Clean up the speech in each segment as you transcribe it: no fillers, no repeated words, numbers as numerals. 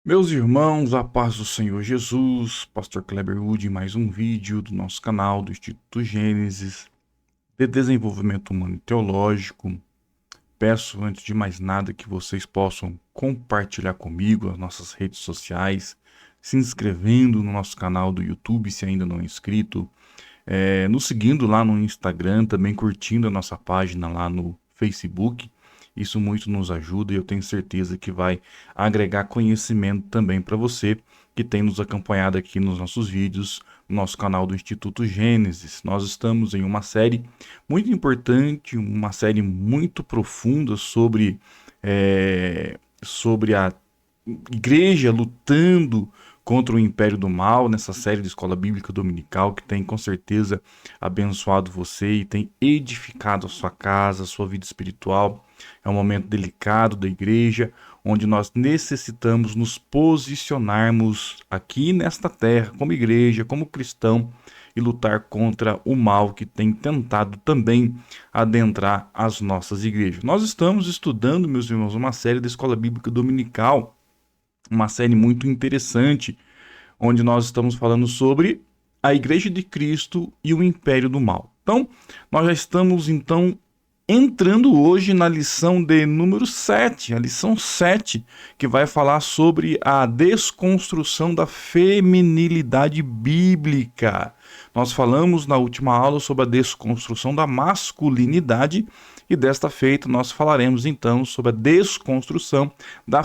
Meus irmãos, a paz do Senhor Jesus, Pastor Kleber Wood, em mais um vídeo do nosso canal do Instituto Gênesis de Desenvolvimento Humano e Teológico. Peço, antes de mais nada, que vocês possam compartilhar comigo as nossas redes sociais, se inscrevendo no nosso canal do YouTube, se ainda não é inscrito, nos seguindo lá no Instagram, também curtindo a nossa página lá no Facebook. Isso muito nos ajuda e eu tenho certeza que vai agregar conhecimento também para você que tem nos acompanhado aqui nos nossos vídeos, no nosso canal do Instituto Gênesis. Nós estamos em uma série muito importante, uma série muito profunda sobre a igreja lutando contra o império do mal, nessa série de Escola Bíblica Dominical, que tem com certeza abençoado você e tem edificado a sua casa, a sua vida espiritual. É um momento delicado da igreja, onde nós necessitamos nos posicionarmos aqui nesta terra, como igreja, como cristão, e lutar contra o mal que tem tentado também adentrar as nossas igrejas. Nós estamos estudando, meus irmãos, uma série da Escola Bíblica Dominical, uma série muito interessante, onde nós estamos falando sobre a Igreja de Cristo e o Império do Mal. Então, nós já estamos, entrando hoje na lição de número 7, a lição 7, que vai falar sobre a desconstrução da feminilidade bíblica. Nós falamos na última aula sobre a desconstrução da masculinidade e desta feita nós falaremos então sobre a desconstrução da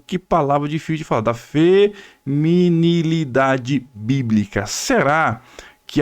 que palavra difícil de falar, da feminilidade bíblica. Será que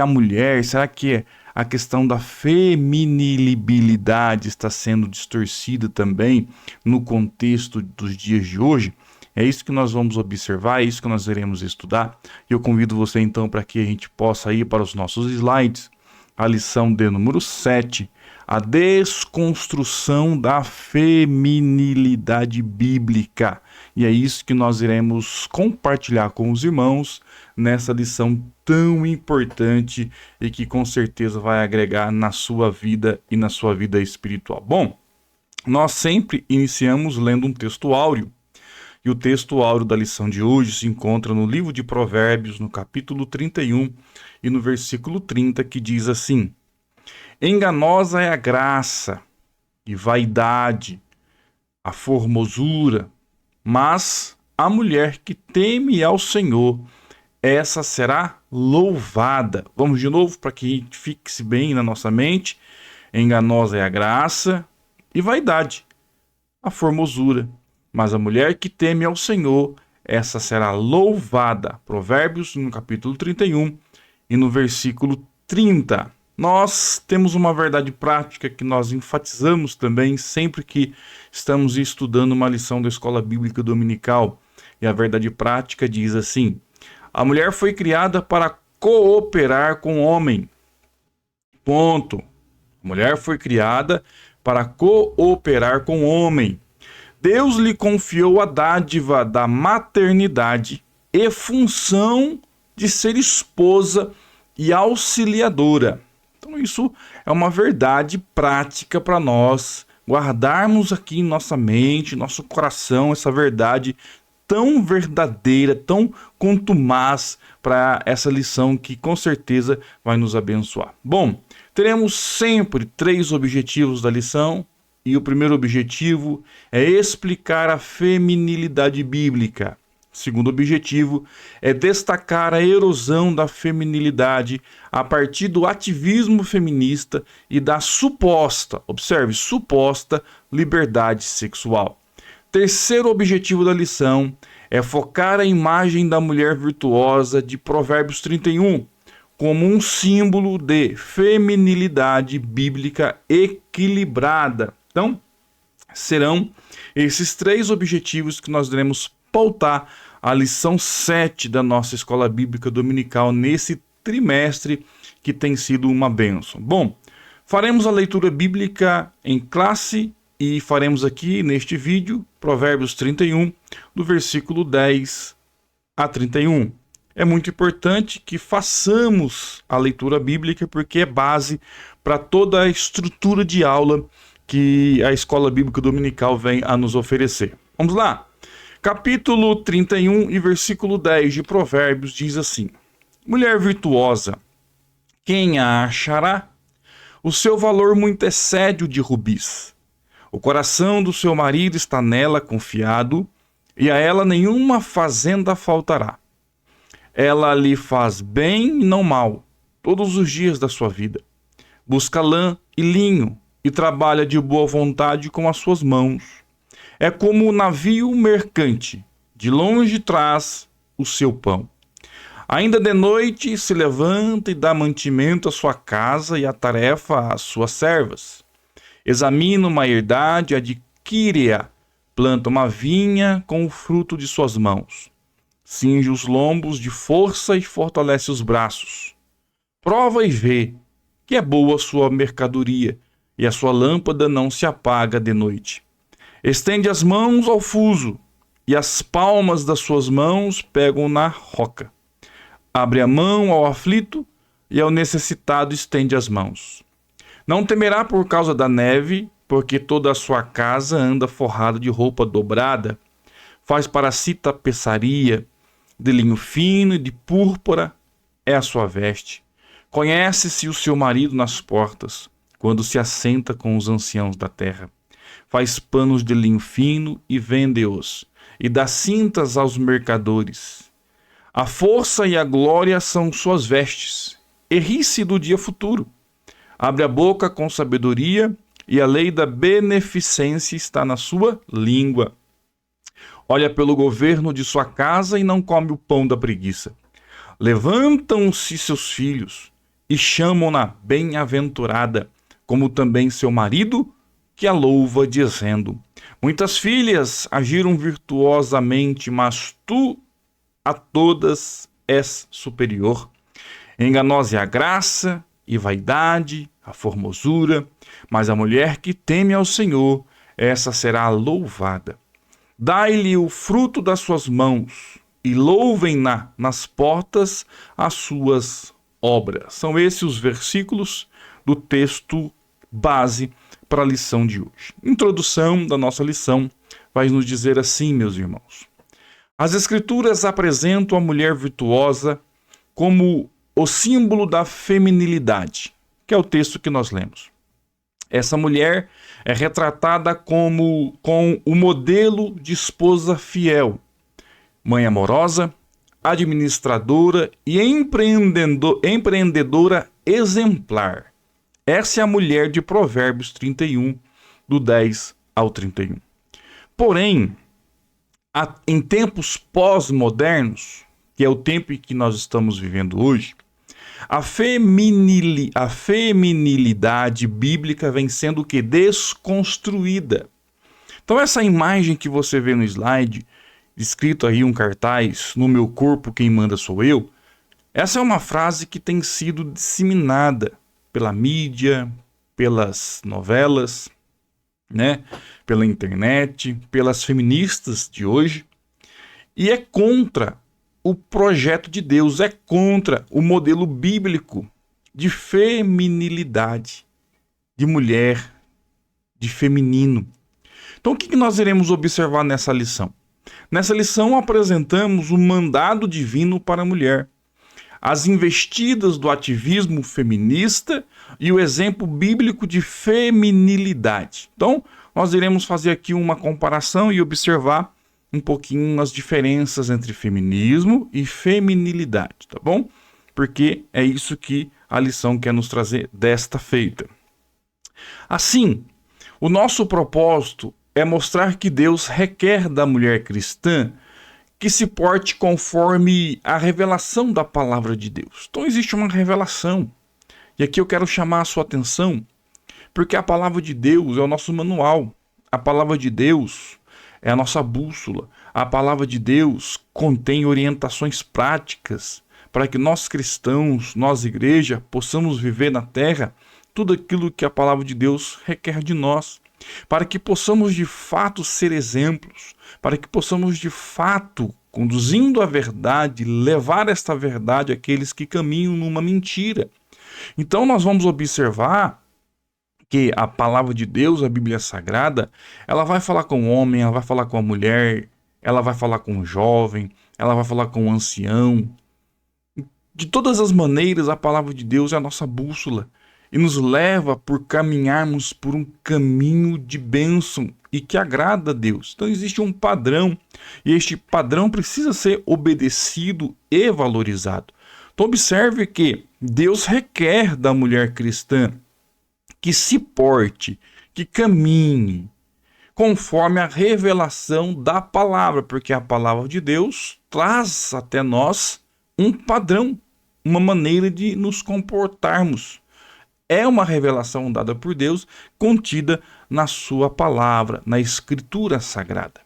será que a questão da feminilidade está sendo distorcida também no contexto dos dias de hoje? É isso que nós vamos observar, é isso que nós iremos estudar. E eu convido você então para que a gente possa ir para os nossos slides. A lição de número 7, a desconstrução da feminilidade bíblica. E é isso que nós iremos compartilhar com os irmãos nessa lição tão importante e que com certeza vai agregar na sua vida e na sua vida espiritual. Bom, nós sempre iniciamos lendo um texto áureo. E o texto áureo da lição de hoje se encontra no livro de Provérbios, no capítulo 31 e no versículo 30, que diz assim: enganosa é a graça e vaidade, a formosura, mas a mulher que teme ao Senhor, essa será louvada. Vamos de novo para que fixe bem na nossa mente. Enganosa é a graça e vaidade, a formosura, mas a mulher que teme ao Senhor, essa será louvada. Provérbios, no capítulo 31 e no versículo 30. Nós temos uma verdade prática que nós enfatizamos também sempre que estamos estudando uma lição da Escola Bíblica Dominical. E a verdade prática diz assim: a mulher foi criada para cooperar com o homem. Ponto. A mulher foi criada para cooperar com o homem. Deus lhe confiou a dádiva da maternidade e função de ser esposa e auxiliadora. Então isso é uma verdade prática para nós guardarmos aqui em nossa mente, nosso coração, essa verdade tão verdadeira, tão contumaz para essa lição que com certeza vai nos abençoar. Bom, teremos sempre 3 objetivos da lição. E o primeiro objetivo é explicar a feminilidade bíblica. O segundo objetivo é destacar a erosão da feminilidade a partir do ativismo feminista e da suposta liberdade sexual. Terceiro objetivo da lição é focar a imagem da mulher virtuosa de Provérbios 31 como um símbolo de feminilidade bíblica equilibrada. Então, serão esses 3 objetivos que nós iremos pautar a lição 7 da nossa Escola Bíblica Dominical nesse trimestre que tem sido uma bênção. Bom, faremos a leitura bíblica em classe e faremos aqui neste vídeo Provérbios 31, do versículo 10 a 31. É muito importante que façamos a leitura bíblica porque é base para toda a estrutura de aula que a Escola Bíblica Dominical vem a nos oferecer. Vamos lá! Capítulo 31 e versículo 10 de Provérbios diz assim: Mulher virtuosa, quem a achará? O seu valor muito excede o de rubis. O coração do seu marido está nela confiado, e a ela nenhuma fazenda faltará. Ela lhe faz bem e não mal, todos os dias da sua vida. Busca lã e linho, e trabalha de boa vontade com as suas mãos. É como o navio mercante, de longe traz o seu pão. Ainda de noite se levanta e dá mantimento à sua casa e a tarefa às suas servas. Examina uma herdade, adquire-a, planta uma vinha com o fruto de suas mãos. Cinge os lombos de força e fortalece os braços. Prova e vê que é boa a sua mercadoria, e a sua lâmpada não se apaga de noite. Estende as mãos ao fuso, e as palmas das suas mãos pegam na roca. Abre a mão ao aflito, e ao necessitado estende as mãos. Não temerá por causa da neve, porque toda a sua casa anda forrada de roupa dobrada. Faz para si tapeçaria, de linho fino e de púrpura é a sua veste. Conhece-se o seu marido nas portas, quando se assenta com os anciãos da terra. Faz panos de linho fino e vende-os, e dá cintas aos mercadores. A força e a glória são suas vestes, e ri-se do dia futuro. Abre a boca com sabedoria, e a lei da beneficência está na sua língua. Olha pelo governo de sua casa e não come o pão da preguiça. Levantam-se seus filhos e chamam-na bem-aventurada, como também seu marido, que a louva, dizendo: Muitas filhas agiram virtuosamente, mas tu a todas és superior. Enganosa é a graça e vaidade, a formosura, mas a mulher que teme ao Senhor, essa será louvada. Dai-lhe o fruto das suas mãos, e louvem-na nas portas as suas obras. São esses os versículos do texto base para a lição de hoje. Introdução da nossa lição vai nos dizer assim, meus irmãos. As Escrituras apresentam a mulher virtuosa como o símbolo da feminilidade, que é o texto que nós lemos. Essa mulher é retratada com o modelo de esposa fiel, mãe amorosa, administradora e empreendedora exemplar. Essa é a mulher de Provérbios 31, do 10 ao 31. Porém, em tempos pós-modernos, que é o tempo em que nós estamos vivendo hoje, a feminilidade bíblica vem sendo o que? Desconstruída. Então essa imagem que você vê no slide, escrito aí um cartaz, no meu corpo quem manda sou eu, essa é uma frase que tem sido disseminada pela mídia, pelas novelas, né, pela internet, pelas feministas de hoje, e é contra o projeto de Deus, é contra o modelo bíblico de feminilidade, de mulher, de feminino. Então o que nós iremos observar nessa lição? Nessa lição apresentamos o mandado divino para a mulher, as investidas do ativismo feminista e o exemplo bíblico de feminilidade. Então nós iremos fazer aqui uma comparação e observar um pouquinho as diferenças entre feminismo e feminilidade, tá bom? Porque é isso que a lição quer nos trazer desta feita. Assim, o nosso propósito é mostrar que Deus requer da mulher cristã que se porte conforme a revelação da palavra de Deus. Então existe uma revelação. E aqui eu quero chamar a sua atenção, porque a palavra de Deus é o nosso manual. A palavra de Deus é a nossa bússola. A palavra de Deus contém orientações práticas para que nós cristãos, nós igreja, possamos viver na terra tudo aquilo que a palavra de Deus requer de nós, para que possamos de fato ser exemplos, para que possamos de fato, conduzindo a verdade, levar esta verdade àqueles que caminham numa mentira. Então nós vamos observar que a palavra de Deus, a Bíblia Sagrada, ela vai falar com o homem, ela vai falar com a mulher, ela vai falar com o jovem, ela vai falar com o ancião. De todas as maneiras, a palavra de Deus é a nossa bússola e nos leva por caminharmos por um caminho de bênção e que agrada a Deus. Então existe um padrão e este padrão precisa ser obedecido e valorizado. Então observe que Deus requer da mulher cristã que se porte, que caminhe conforme a revelação da palavra, porque a palavra de Deus traz até nós um padrão, uma maneira de nos comportarmos. É uma revelação dada por Deus, contida na sua palavra, na Escritura Sagrada.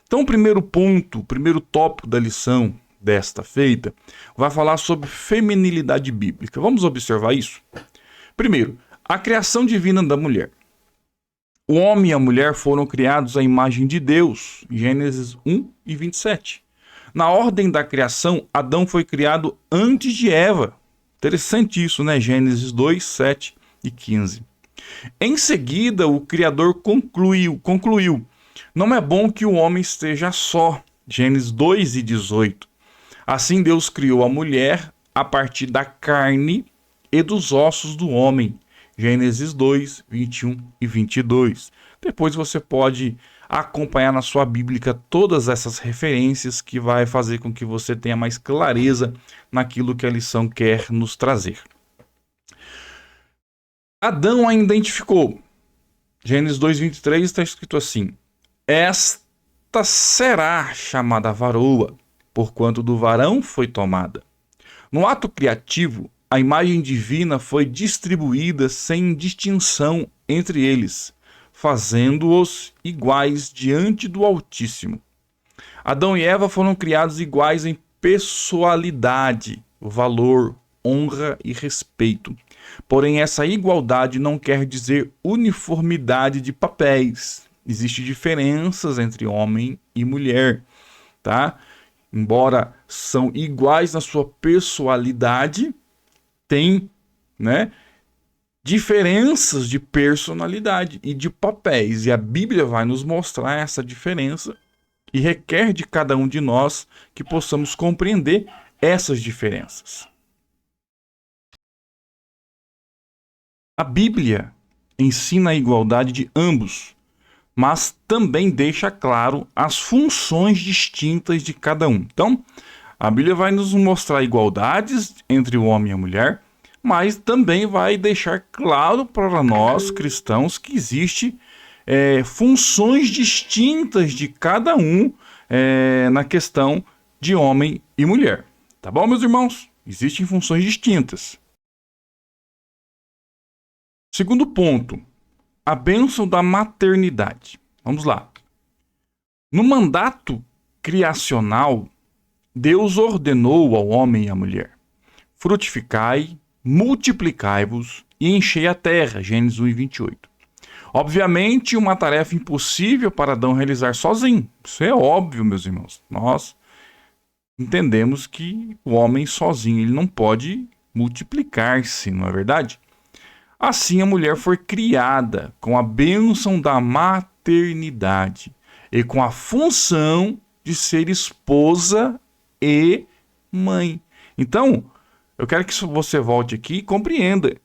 Então, o primeiro ponto, o primeiro tópico da lição desta feita, vai falar sobre feminilidade bíblica. Vamos observar isso? Primeiro, a criação divina da mulher. O homem e a mulher foram criados à imagem de Deus, Gênesis 1 e 27. Na ordem da criação, Adão foi criado antes de Eva. Interessante isso, né? Gênesis 2, 7 e 15. Em seguida, o Criador concluiu: não é bom que o homem esteja só. Gênesis 2 e 18. Assim Deus criou a mulher a partir da carne e dos ossos do homem. Gênesis 2, 21 e 22. Depois você pode acompanhar na sua Bíblia todas essas referências que vai fazer com que você tenha mais clareza naquilo que a lição quer nos trazer. Adão a identificou. Gênesis 2, 23 está escrito assim: esta será chamada varoa, porquanto do varão foi tomada. No ato criativo, a imagem divina foi distribuída sem distinção entre eles, fazendo-os iguais diante do Altíssimo. Adão e Eva foram criados iguais em pessoalidade, valor, honra e respeito. Porém, essa igualdade não quer dizer uniformidade de papéis. Existem diferenças entre homem e mulher, tá? Embora são iguais na sua pessoalidade, tem, né, diferenças de personalidade e de papéis. E a Bíblia vai nos mostrar essa diferença e requer de cada um de nós que possamos compreender essas diferenças. A Bíblia ensina a igualdade de ambos, mas também deixa claro as funções distintas de cada um. Então, a Bíblia vai nos mostrar igualdades entre o homem e a mulher, mas também vai deixar claro para nós, cristãos, que existem funções distintas de cada um na questão de homem e mulher. Tá bom, meus irmãos? Existem funções distintas. Segundo ponto, a bênção da maternidade. Vamos lá. No mandato criacional, Deus ordenou ao homem e à mulher: frutificai, multiplicai-vos e enchei a terra. Gênesis 1 e 28. Obviamente, uma tarefa impossível para Adão realizar sozinho. Isso é óbvio, meus irmãos. Nós entendemos que o homem sozinho ele não pode multiplicar-se, não é verdade? Assim, a mulher foi criada com a bênção da maternidade e com a função de ser esposa e mãe. Então, eu quero que você volte aqui e compreenda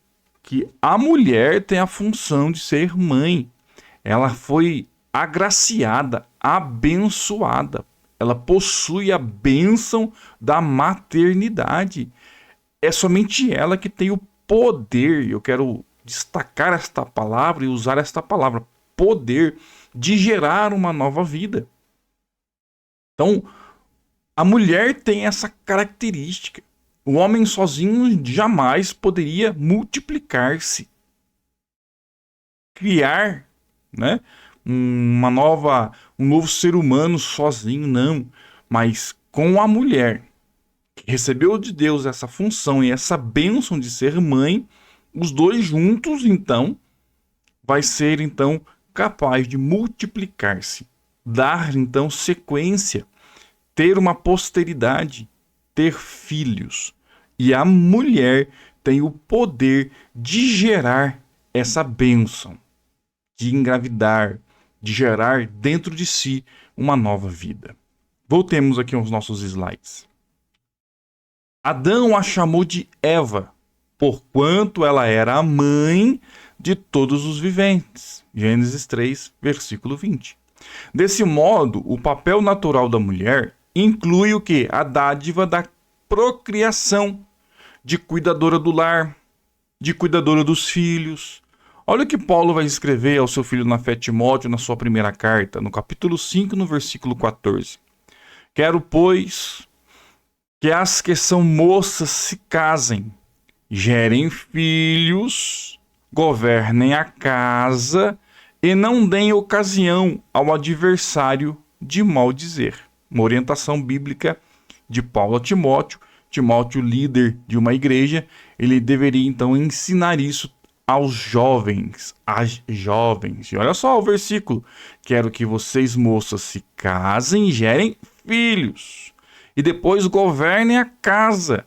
que a mulher tem a função de ser mãe. Ela foi agraciada, abençoada. Ela possui a bênção da maternidade. É somente ela que tem o poder, eu quero destacar esta palavra e usar esta palavra, poder de gerar uma nova vida. Então, a mulher tem essa característica. O homem sozinho jamais poderia multiplicar-se, criar, né, um novo ser humano sozinho, não. Mas com a mulher, que recebeu de Deus essa função e essa bênção de ser mãe, os dois juntos, então, vai ser, então, capaz de multiplicar-se, dar, então, sequência, ter uma posteridade, ter filhos. E a mulher tem o poder de gerar essa bênção, de engravidar, de gerar dentro de si uma nova vida. Voltemos aqui aos nossos slides. Adão a chamou de Eva, porquanto ela era a mãe de todos os viventes. Gênesis 3, versículo 20. Desse modo, o papel natural da mulher inclui o quê? A dádiva da procriação, de cuidadora do lar, de cuidadora dos filhos. Olha o que Paulo vai escrever ao seu filho na fé Timóteo na sua primeira carta, no capítulo 5, no versículo 14. Quero, pois, que as que são moças se casem, gerem filhos, governem a casa e não deem ocasião ao adversário de maldizer. Uma orientação bíblica de Paulo a Timóteo. Timóteo, líder de uma igreja, ele deveria então ensinar isso aos jovens, às jovens. E olha só o versículo. Quero que vocês, moças, se casem e gerem filhos. E depois governem a casa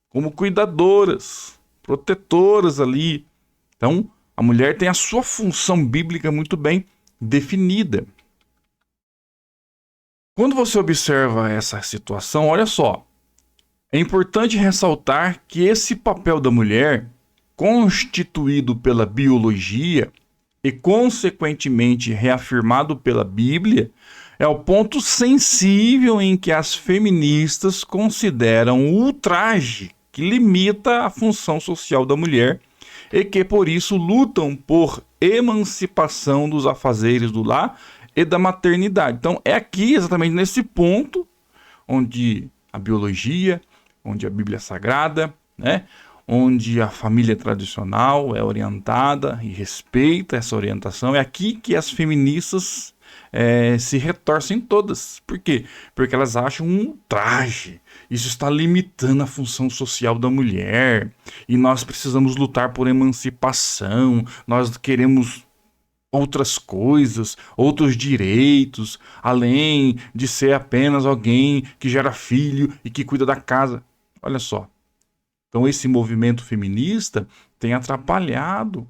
como cuidadoras, protetoras ali. Então, a mulher tem a sua função bíblica muito bem definida. Quando você observa essa situação, olha só. É importante ressaltar que esse papel da mulher, constituído pela biologia e consequentemente reafirmado pela Bíblia, é o ponto sensível em que as feministas consideram o ultraje que limita a função social da mulher e que por isso lutam por emancipação dos afazeres do lar e da maternidade. Então é aqui exatamente nesse ponto onde a biologia, onde a Bíblia Sagrada, né, onde a família tradicional é orientada e respeita essa orientação, é aqui que as feministas se retorcem todas. Por quê? Porque elas acham um ultraje. Isso está limitando a função social da mulher. E nós precisamos lutar por emancipação. Nós queremos outras coisas, outros direitos, além de ser apenas alguém que gera filho e que cuida da casa. Olha só. Então esse movimento feminista tem atrapalhado.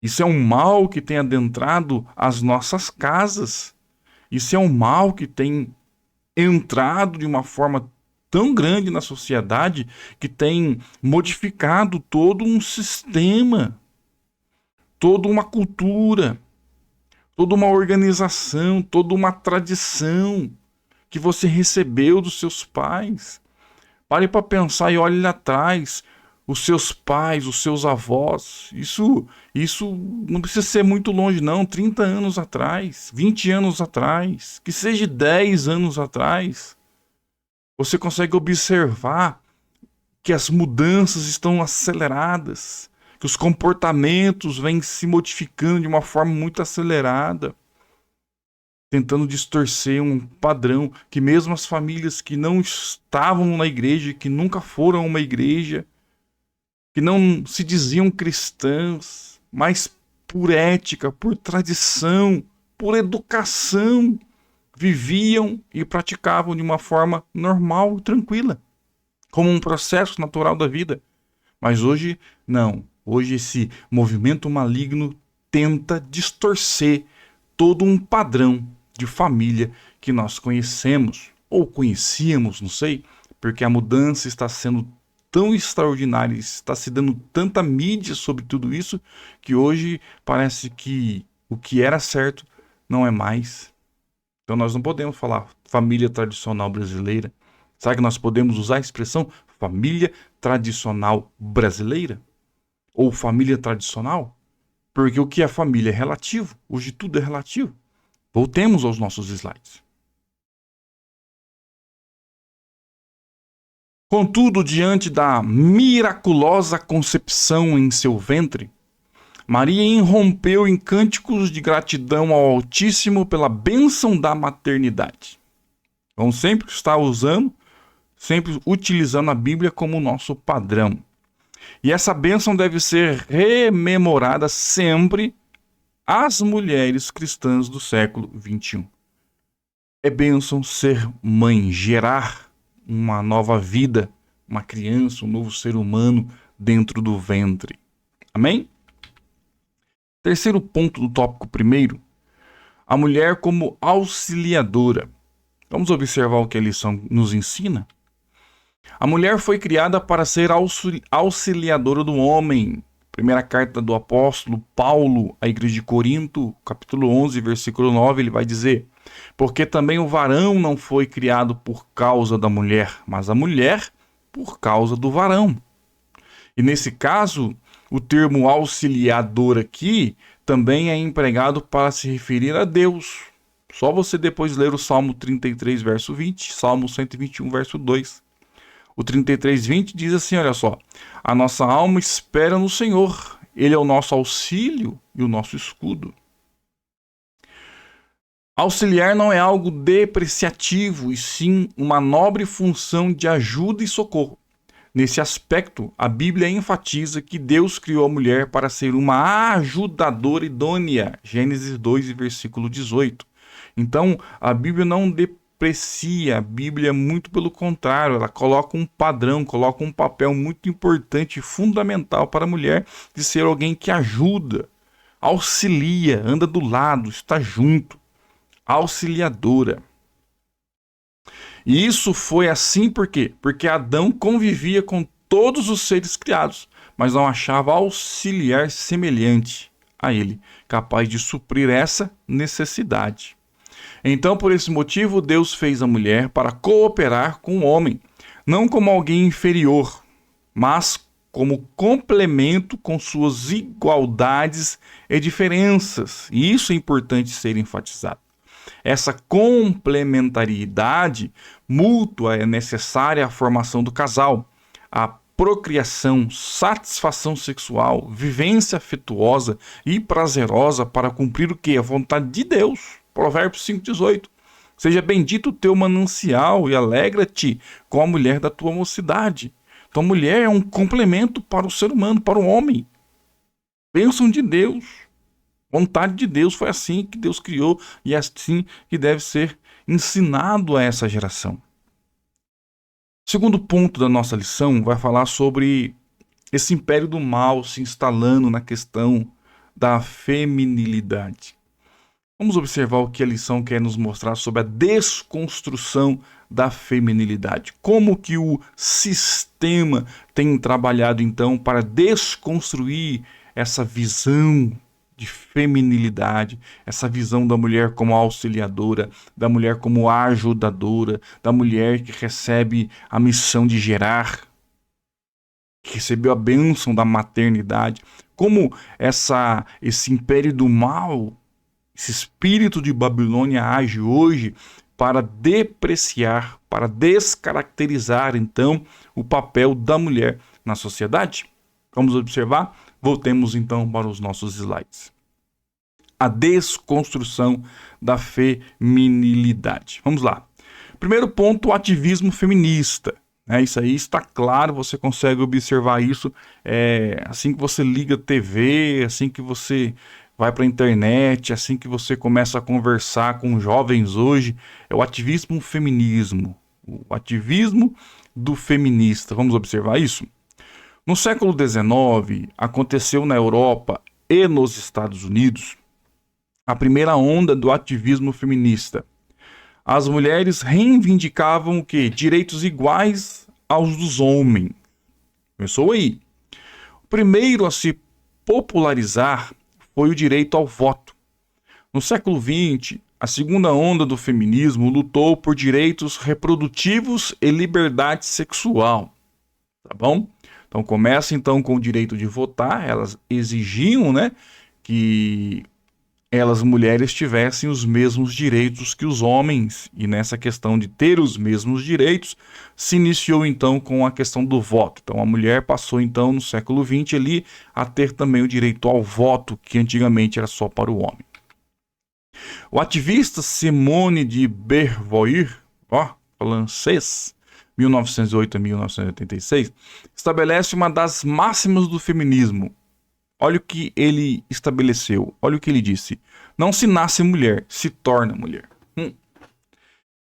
Isso é um mal que tem adentrado as nossas casas. Isso é um mal que tem entrado de uma forma tão grande na sociedade que tem modificado todo um sistema, toda uma cultura, toda uma organização, toda uma tradição que você recebeu dos seus pais. Pare para pensar e olhe lá atrás. Os seus pais, os seus avós, isso não precisa ser muito longe não, 30 anos atrás, 20 anos atrás, que seja 10 anos atrás, você consegue observar que as mudanças estão aceleradas, que os comportamentos vêm se modificando de uma forma muito acelerada, tentando distorcer um padrão que mesmo as famílias que não estavam na igreja, que nunca foram a uma igreja, que não se diziam cristãs, mas por ética, por tradição, por educação, viviam e praticavam de uma forma normal e tranquila, como um processo natural da vida. Mas hoje, não. Hoje esse movimento maligno tenta distorcer todo um padrão de família que nós conhecemos, ou conhecíamos, não sei, porque a mudança está sendo tão extraordinária, está se dando tanta mídia sobre tudo isso, que hoje parece que o que era certo não é mais. Então nós não podemos falar família tradicional brasileira. Sabe que nós podemos usar a expressão família tradicional brasileira? Ou família tradicional? Porque o que é família é relativo. Hoje tudo é relativo. Voltemos aos nossos slides. Contudo, diante da miraculosa concepção em seu ventre, Maria irrompeu em cânticos de gratidão ao Altíssimo pela bênção da maternidade. Vamos sempre estar sempre utilizando a Bíblia como nosso padrão. E essa bênção deve ser rememorada sempre às mulheres cristãs do século XXI. É bênção ser mãe, gerar uma nova vida, uma criança, um novo ser humano dentro do ventre. Amém? Terceiro ponto do tópico primeiro, a mulher como auxiliadora. Vamos observar o que a lição nos ensina? A mulher foi criada para ser auxiliadora do homem. Primeira carta do apóstolo Paulo à igreja de Corinto, capítulo 11, versículo 9, ele vai dizer: porque também o varão não foi criado por causa da mulher, mas a mulher por causa do varão. E nesse caso, o termo auxiliador aqui também é empregado para se referir a Deus. Só você depois ler o Salmo 33, verso 20, Salmo 121, verso 2. O 33:20 diz assim, olha só: a nossa alma espera no Senhor, Ele é o nosso auxílio e o nosso escudo. Auxiliar não é algo depreciativo, e sim uma nobre função de ajuda e socorro. Nesse aspecto, a Bíblia enfatiza que Deus criou a mulher para ser uma ajudadora idônea. Gênesis 2, versículo 18. Então, a Bíblia não deprecia, a Bíblia, muito pelo contrário, ela coloca um padrão, coloca um papel muito importante e fundamental para a mulher de ser alguém que ajuda, auxilia, anda do lado, está junto, auxiliadora. E isso foi assim por quê? Porque Adão convivia com todos os seres criados, mas não achava auxiliar semelhante a ele, capaz de suprir essa necessidade. Então, por esse motivo, Deus fez a mulher para cooperar com o homem, não como alguém inferior, mas como complemento com suas igualdades e diferenças. E isso é importante ser enfatizado. Essa complementariedade mútua é necessária à formação do casal, à procriação, satisfação sexual, vivência afetuosa e prazerosa para cumprir o que? A vontade de Deus. Provérbios 5,18. Seja bendito o teu manancial e alegra-te com a mulher da tua mocidade. Então, a mulher é um complemento para o ser humano, para o homem. Bênção de Deus. Vontade de Deus, foi assim que Deus criou e é assim que deve ser ensinado a essa geração. O segundo ponto da nossa lição vai falar sobre esse império do mal se instalando na questão da feminilidade. Vamos observar o que a lição quer nos mostrar sobre a desconstrução da feminilidade. Como que o sistema tem trabalhado então para desconstruir essa visão de feminilidade, essa visão da mulher como auxiliadora, da mulher como ajudadora, da mulher que recebe a missão de gerar, que recebeu a bênção da maternidade. Como esse império do mal, esse espírito de Babilônia age hoje para depreciar, para descaracterizar então o papel da mulher na sociedade. Vamos observar? Voltemos então para os nossos slides. A desconstrução da feminilidade. Vamos lá. Primeiro ponto, o ativismo feminista. Isso aí está claro, você consegue observar isso assim que você liga a TV, assim que você vai para a internet, assim que você começa a conversar com jovens hoje. É o ativismo feminismo, o ativismo do feminista. Vamos observar isso? No século XIX, aconteceu na Europa e nos Estados Unidos a primeira onda do ativismo feminista. As mulheres reivindicavam o quê? Direitos iguais aos dos homens. Começou aí. O primeiro a se popularizar foi o direito ao voto. No século XX, a segunda onda do feminismo lutou por direitos reprodutivos e liberdade sexual. Tá bom? Então começa então com o direito de votar. Elas exigiam, que elas, mulheres, tivessem os mesmos direitos que os homens. E nessa questão de ter os mesmos direitos, se iniciou então com a questão do voto. Então a mulher passou então no século XX ali a ter também o direito ao voto, que antigamente era só para o homem. O ativista Simone de Beauvoir, francês, 1908 a 1986, estabelece uma das máximas do feminismo. Olha o que ele estabeleceu, olha o que ele disse: não se nasce mulher, se torna mulher.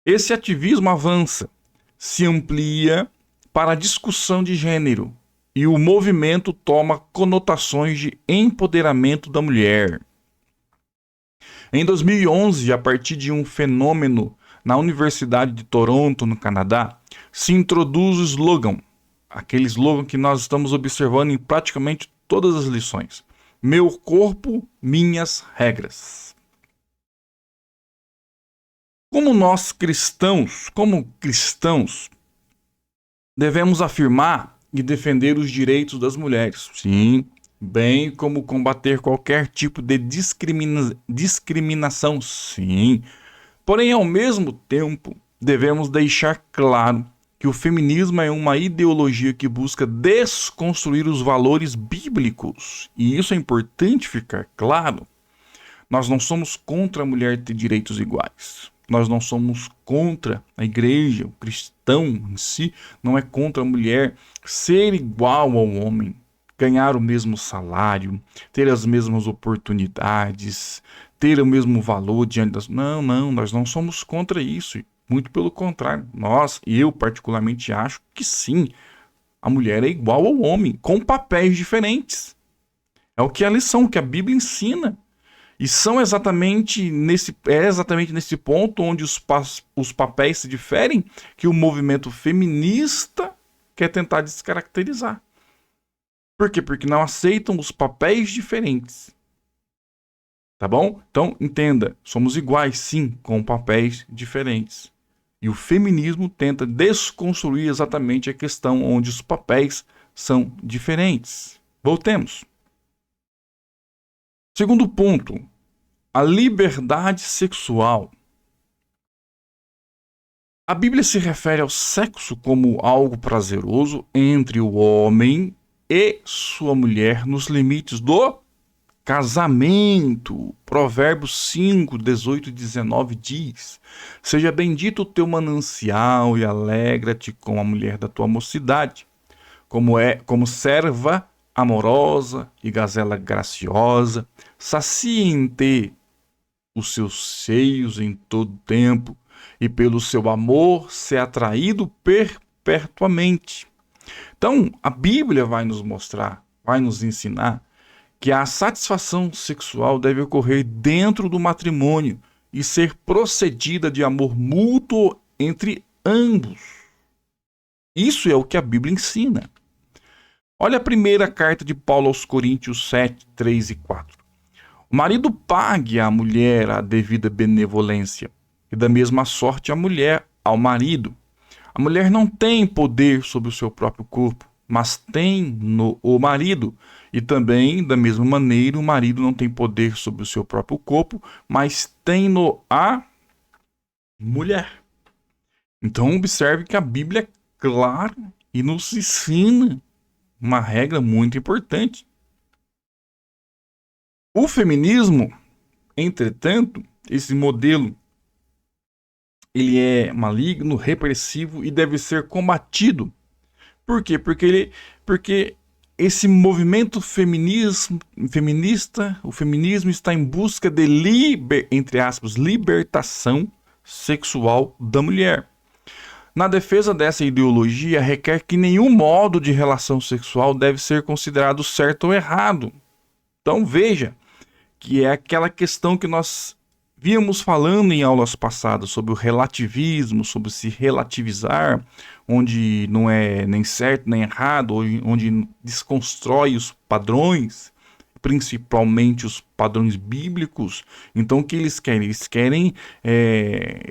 Esse ativismo avança, se amplia para a discussão de gênero e o movimento toma conotações de empoderamento da mulher. Em 2011, a partir de um fenômeno na Universidade de Toronto, no Canadá, se introduz o slogan, aquele slogan que nós estamos observando em praticamente todas as lições. Meu corpo, minhas regras. Como cristãos, devemos afirmar e defender os direitos das mulheres. Sim, bem como combater qualquer tipo de discriminação. Sim. Porém, ao mesmo tempo, devemos deixar claro que o feminismo é uma ideologia que busca desconstruir os valores bíblicos. E isso é importante ficar claro. Nós não somos contra a mulher ter direitos iguais. Nós não somos contra a igreja, o cristão em si não é contra a mulher ser igual ao homem, ganhar o mesmo salário, ter as mesmas oportunidades, ter o mesmo valor diante das... Não, nós não somos contra isso. Muito pelo contrário, eu particularmente acho que sim, a mulher é igual ao homem, com papéis diferentes. É o que a lição, que a Bíblia ensina. E é exatamente nesse ponto onde os papéis se diferem que o movimento feminista quer tentar descaracterizar. Por quê? Porque não aceitam os papéis diferentes. Tá bom? Então, entenda, somos iguais sim, com papéis diferentes. E o feminismo tenta desconstruir exatamente a questão onde os papéis são diferentes. Voltemos. Segundo ponto, a liberdade sexual. A Bíblia se refere ao sexo como algo prazeroso entre o homem e sua mulher nos limites do casamento. Provérbios 5, 18 e 19 diz: seja bendito o teu manancial e alegra-te com a mulher da tua mocidade, como serva amorosa e gazela graciosa, sacia em te os seus seios em todo tempo, e pelo seu amor ser atraído perpetuamente. Então, a Bíblia vai nos mostrar, vai nos ensinar que a satisfação sexual deve ocorrer dentro do matrimônio e ser procedida de amor mútuo entre ambos. Isso é o que a Bíblia ensina. Olha a primeira carta de Paulo aos Coríntios 7, 3 e 4. O marido pague à mulher a devida benevolência, e da mesma sorte a mulher ao marido. A mulher não tem poder sobre o seu próprio corpo, mas tem o marido. E também, da mesma maneira, o marido não tem poder sobre o seu próprio corpo, mas tem a mulher. Então, observe que a Bíblia é clara e nos ensina uma regra muito importante. O feminismo, entretanto, esse modelo, ele é maligno, repressivo e deve ser combatido. Por quê? Porque esse movimento feminista, o feminismo está em busca de entre aspas, libertação sexual da mulher. Na defesa dessa ideologia, requer que nenhum modo de relação sexual deve ser considerado certo ou errado. Então veja que é aquela questão que nós víamos falando em aulas passadas sobre o relativismo, sobre se relativizar, onde não é nem certo nem errado, onde desconstrói os padrões, principalmente os padrões bíblicos. Então o que eles querem? Eles querem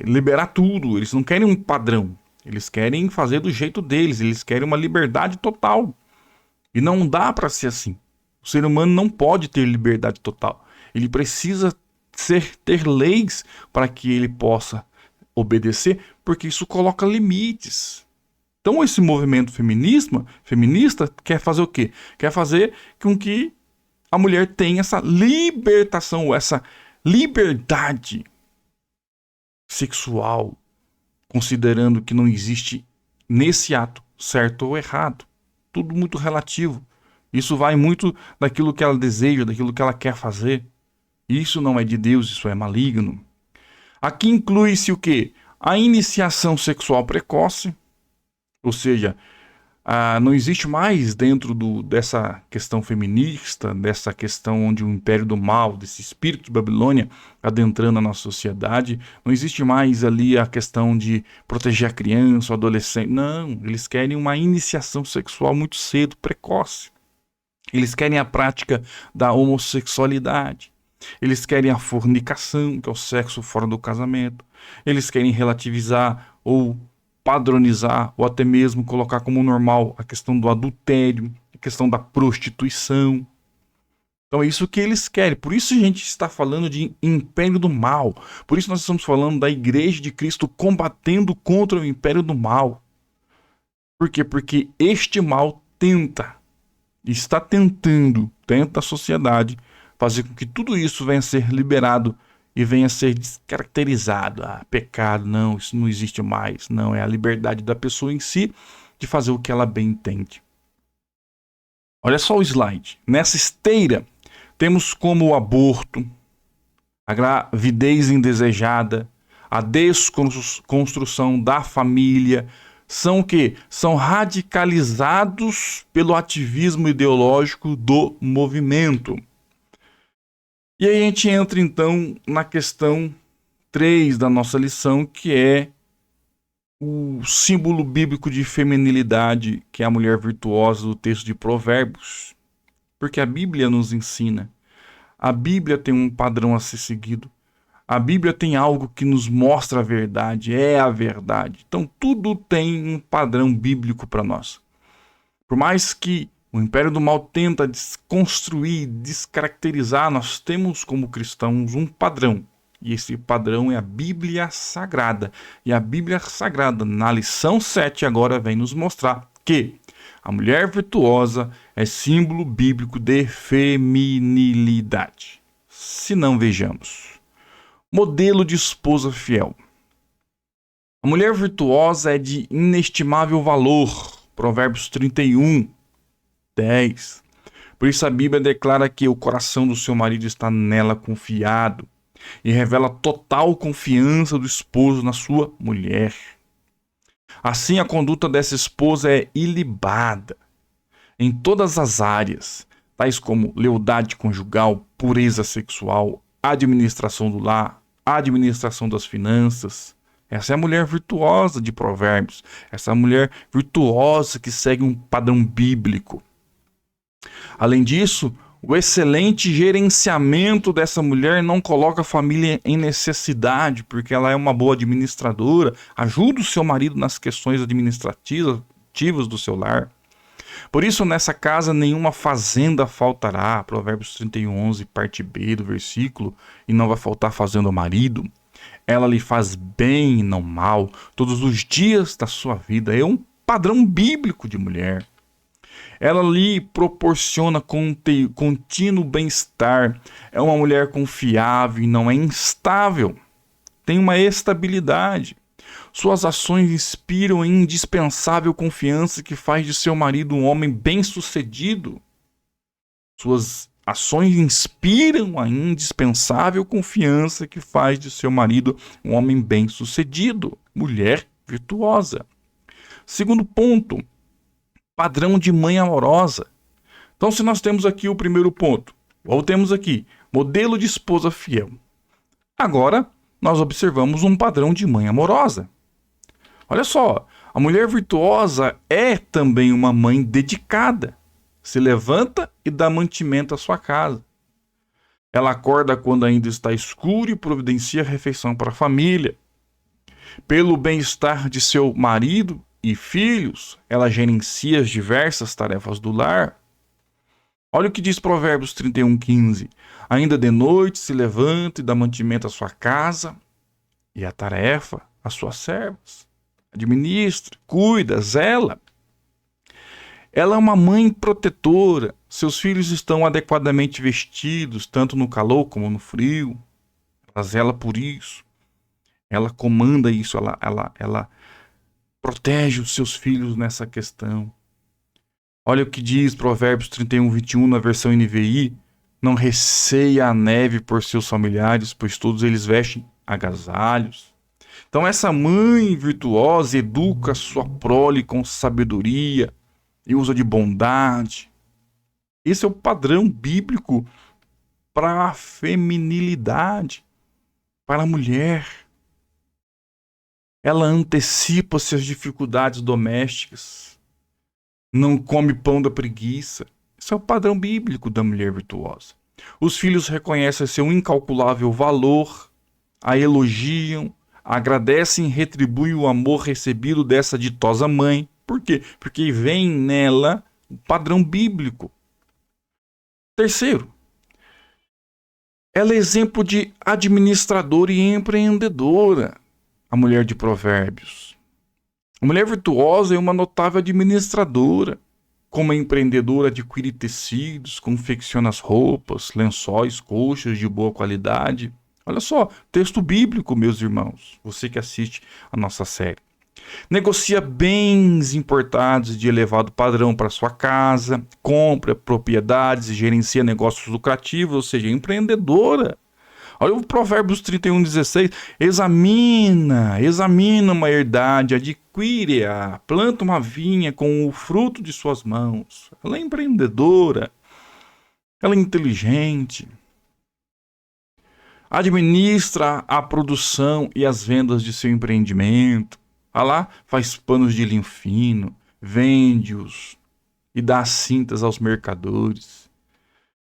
liberar tudo, eles não querem um padrão, eles querem fazer do jeito deles, eles querem uma liberdade total. E não dá para ser assim. O ser humano não pode ter liberdade total. Ele precisa ter leis para que ele possa obedecer, porque isso coloca limites. Então esse movimento feminista quer fazer o quê? Quer fazer com que a mulher tenha essa libertação, essa liberdade sexual, considerando que não existe nesse ato certo ou errado. Tudo muito relativo. Isso vai muito daquilo que ela deseja, daquilo que ela quer fazer. Isso não é de Deus, isso é maligno. Aqui inclui-se o quê? A iniciação sexual precoce, ou seja, Não existe mais dentro dessa questão feminista, dessa questão onde o império do mal, desse espírito de Babilônia adentrando a nossa sociedade, não existe mais ali a questão de proteger a criança, o adolescente. Não, eles querem uma iniciação sexual muito cedo, precoce. Eles querem a prática da homossexualidade. Eles querem a fornicação, que é o sexo fora do casamento. Eles querem relativizar ou padronizar ou até mesmo colocar como normal a questão do adultério, a questão da prostituição. Então é isso que eles querem. Por isso a gente está falando de império do mal. Por isso nós estamos falando da Igreja de Cristo combatendo contra o império do mal. Por quê? Porque este mal está tentando, dentro da sociedade, fazer com que tudo isso venha a ser liberado e venha a ser descaracterizado. Pecado, não, isso não existe mais. Não, é a liberdade da pessoa em si de fazer o que ela bem entende. Olha só o slide. Nessa esteira, temos como o aborto, a gravidez indesejada, a desconstrução da família. São o quê? São radicalizados pelo ativismo ideológico do movimento. E aí a gente entra então na questão 3 da nossa lição, que é o símbolo bíblico de feminilidade, que é a mulher virtuosa do texto de Provérbios. Porque a Bíblia nos ensina. A Bíblia tem um padrão a ser seguido. A Bíblia tem algo que nos mostra a verdade, é a verdade. Então tudo tem um padrão bíblico para nós. Por mais que o império do mal tenta desconstruir, descaracterizar, nós temos como cristãos um padrão. E esse padrão é a Bíblia Sagrada. E a Bíblia Sagrada, na lição 7, agora vem nos mostrar que a mulher virtuosa é símbolo bíblico de feminilidade. Se não, vejamos. Modelo de esposa fiel. A mulher virtuosa é de inestimável valor. Provérbios 31, 10. Por isso a Bíblia declara que o coração do seu marido está nela confiado e revela total confiança do esposo na sua mulher. Assim, a conduta dessa esposa é ilibada em todas as áreas, tais como lealdade conjugal, pureza sexual, administração do lar, administração das finanças. Essa é a mulher virtuosa de Provérbios. Essa é a mulher virtuosa que segue um padrão bíblico. Além disso, o excelente gerenciamento dessa mulher não coloca a família em necessidade, porque ela é uma boa administradora, ajuda o seu marido nas questões administrativas do seu lar. Por isso, nessa casa nenhuma fazenda faltará. Provérbios 31, 11, parte B do versículo. E não vai faltar fazenda ao marido. Ela lhe faz bem e não mal todos os dias da sua vida. É um padrão bíblico de mulher. Ela lhe proporciona contínuo bem-estar. É uma mulher confiável e não é instável. Tem uma estabilidade. Suas ações inspiram a indispensável confiança que faz de seu marido um homem bem-sucedido. Suas ações inspiram a indispensável confiança que faz de seu marido um homem bem-sucedido. Mulher virtuosa. Segundo ponto, padrão de mãe amorosa. Então, se nós temos aqui o primeiro ponto, voltemos aqui, modelo de esposa fiel. Agora, nós observamos um padrão de mãe amorosa. Olha só, a mulher virtuosa é também uma mãe dedicada. Se levanta e dá mantimento à sua casa. Ela acorda quando ainda está escuro e providencia refeição para a família. Pelo bem-estar de seu marido e filhos, ela gerencia as diversas tarefas do lar. Olha o que diz Provérbios 31, 15. Ainda de noite se levanta e dá mantimento à sua casa e a tarefa às suas servas. Administra, cuida, zela. Ela é uma mãe protetora. Seus filhos estão adequadamente vestidos, tanto no calor como no frio. Ela zela por isso. Ela comanda isso. Ela protege os seus filhos nessa questão. Olha o que diz Provérbios 31, 21 na versão NVI. Não receia a neve por seus familiares, pois todos eles vestem agasalhos. Então essa mãe virtuosa educa sua prole com sabedoria, e usa de bondade. Esse é o padrão bíblico para a feminilidade, para a mulher. Ela antecipa-se às dificuldades domésticas, não come pão da preguiça. Esse é o padrão bíblico da mulher virtuosa. Os filhos reconhecem seu incalculável valor, a elogiam, agradecem e retribuem o amor recebido dessa ditosa mãe. Por quê? Porque vem nela o padrão bíblico. Terceiro, ela é exemplo de administradora e empreendedora, a mulher de Provérbios. A mulher virtuosa é uma notável administradora. Como empreendedora, adquire tecidos, confecciona as roupas, lençóis, colchas de boa qualidade. Olha só, texto bíblico, meus irmãos, você que assiste a nossa série. Negocia bens importados de elevado padrão para sua casa, compra propriedades e gerencia negócios lucrativos, ou seja, empreendedora. Olha o Provérbios 31:16. Examina uma herdade, adquire-a, planta uma vinha com o fruto de suas mãos. Ela é empreendedora, ela é inteligente. Administra a produção e as vendas de seu empreendimento. Lá faz panos de linho fino, vende-os e dá as cintas aos mercadores.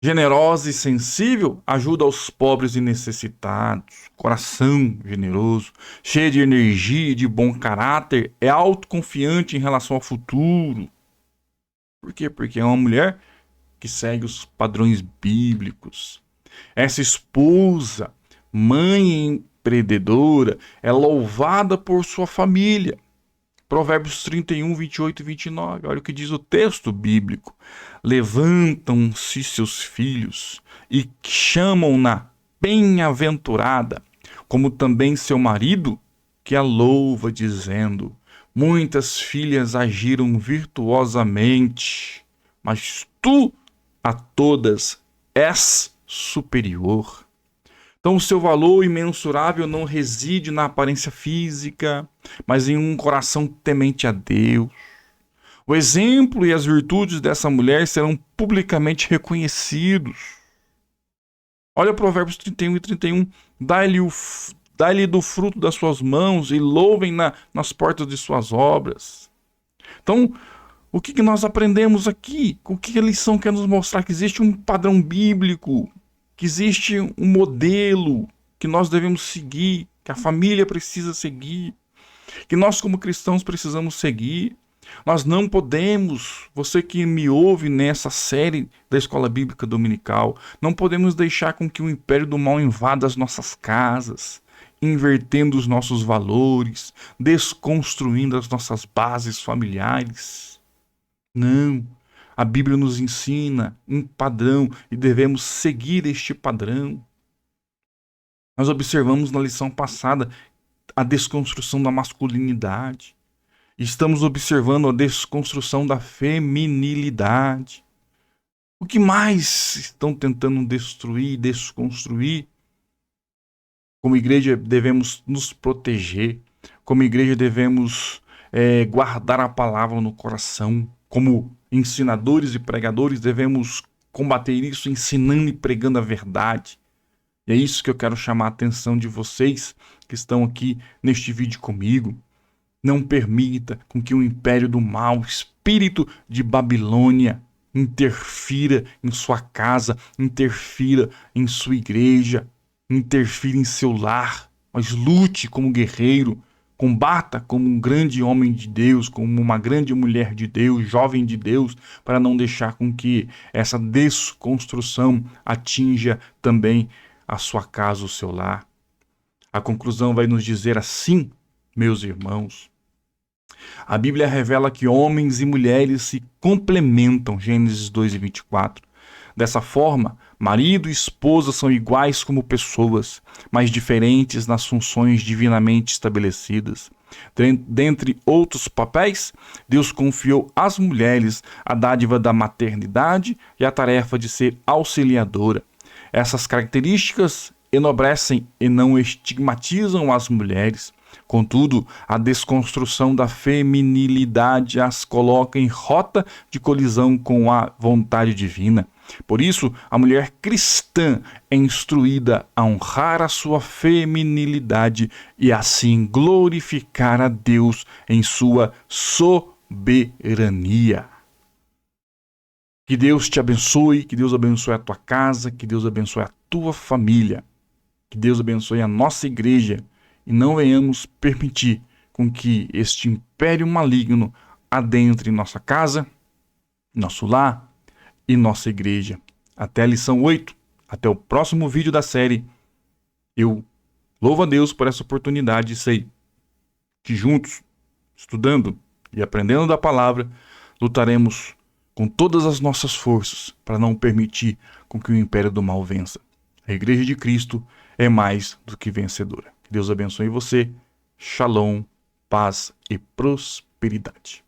Generosa e sensível, ajuda aos pobres e necessitados. Coração generoso, cheia de energia e de bom caráter, é autoconfiante em relação ao futuro. Por quê? Porque é uma mulher que segue os padrões bíblicos. Essa esposa, mãe empreendedora, é louvada por sua família. Provérbios 31, 28 e 29. Olha o que diz o texto bíblico. Levantam-se seus filhos e chamam-na bem-aventurada, como também seu marido, que a louva, dizendo: muitas filhas agiram virtuosamente, mas tu a todas és superior. Então, o seu valor imensurável não reside na aparência física, mas em um coração temente a Deus. O exemplo e as virtudes dessa mulher serão publicamente reconhecidos. Olha Provérbios 31 e 31. Dá-lhe do fruto das suas mãos e louvem nas portas de suas obras. Então, o que nós aprendemos aqui? O que a lição quer nos mostrar? Que existe um padrão bíblico, que existe um modelo que nós devemos seguir, que a família precisa seguir, que nós como cristãos precisamos seguir. Nós não podemos, você que me ouve nessa série da Escola Bíblica Dominical, não podemos deixar com que o império do mal invada as nossas casas, invertendo os nossos valores, desconstruindo as nossas bases familiares. Não. A Bíblia nos ensina um padrão e devemos seguir este padrão. Nós observamos na lição passada a desconstrução da masculinidade. Estamos observando a desconstrução da feminilidade. O que mais estão tentando destruir e desconstruir? Como igreja devemos nos proteger. Como igreja devemos guardar a palavra no coração. Como ensinadores e pregadores devemos combater isso ensinando e pregando a verdade. E é isso que eu quero chamar a atenção de vocês que estão aqui neste vídeo comigo. Não permita com que o império do mal, o espírito de Babilônia, interfira em sua casa, interfira em sua igreja, interfira em seu lar. Mas lute como guerreiro, combata como um grande homem de Deus, como uma grande mulher de Deus, jovem de Deus, para não deixar com que essa desconstrução atinja também a sua casa, o seu lar. A conclusão vai nos dizer assim, meus irmãos. A Bíblia revela que homens e mulheres se complementam, Gênesis 2:24. Dessa forma, marido e esposa são iguais como pessoas, mas diferentes nas funções divinamente estabelecidas. Dentre outros papéis, Deus confiou às mulheres a dádiva da maternidade e a tarefa de ser auxiliadora. Essas características enobrecem e não estigmatizam as mulheres. Contudo, a desconstrução da feminilidade as coloca em rota de colisão com a vontade divina. Por isso, a mulher cristã é instruída a honrar a sua feminilidade e assim glorificar a Deus em sua soberania. Que Deus te abençoe, que Deus abençoe a tua casa, que Deus abençoe a tua família, que Deus abençoe a nossa igreja e não venhamos permitir com que este império maligno adentre nossa casa, nosso lar e nossa igreja. Até a lição 8, até o próximo vídeo da série. Eu louvo a Deus por essa oportunidade e sei que juntos, estudando e aprendendo da palavra, lutaremos com todas as nossas forças para não permitir com que o império do mal vença. A Igreja de Cristo é mais do que vencedora. Que Deus abençoe você. Shalom, paz e prosperidade.